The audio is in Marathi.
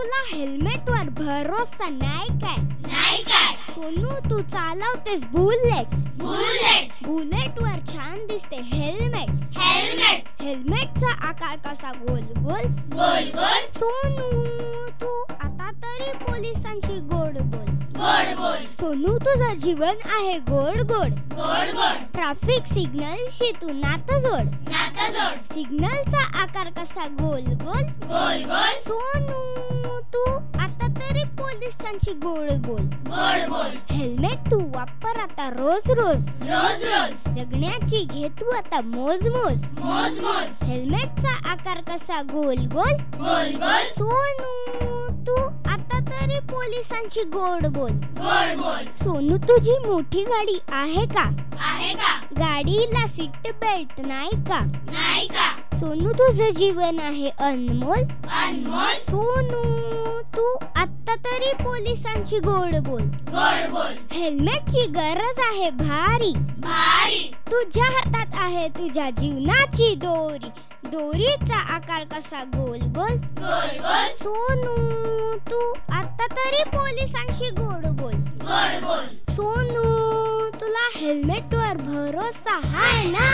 तुला हेल्मेटवर भरोसा नाही काय? नाही काय? सोनू तू चालवतेस बुलेट. बुलेट. बुलेटवर छान दिसते हेल्मेट. हेल्मेट. हेल्मेटचा आकार कसा गोल गोल? गोल गोल. सोनू तू आता तरी पोलिसांची गोड बोल. गोड बोल. सोनू तुझं जीवन आहे गोड गोड. गोड गोड. ट्रॅफिक सिग्नलशी तू नातं जोड. नातं जोड. सिग्नलचा आकार कसा गोल गोल? गोल गोल. सोनू तू आता तरी पोलिसांची गोड बोल. गोड बोल. हेल्मेट तू वापर आता रोज रोज. रोज रोज. जगण्याची घे तू आता मोज मोज. मोज मोज. हेल्मेटचा आकार कसा गोल गोल? गोल गोल. सोनू तू आता तरी पोलिसांची गोड बोल. गोड बोल. सोनू तुझी मोठी गाडी आहे का? आहे का? गाडीला सीट बेल्ट नाही का? नाही का? सोनू तुझं जीवन आहे अनमोल. अनमोल. सोनू तू आता तरी पोलिसांची गोड बोल. गोड बोल. हेल्मेटची गरज आहे भारी. भारी. तुझ्या हातात आहे तुझ्या जीवनाची दोरी. दोरीचा आकार कसा गोल गोल? गोल गोल. सोनू तू आता तरी पोलिसांशी गोड बोल. गोड बोल. सोनू तुला हेल्मेटवर भरोसा आहे ना?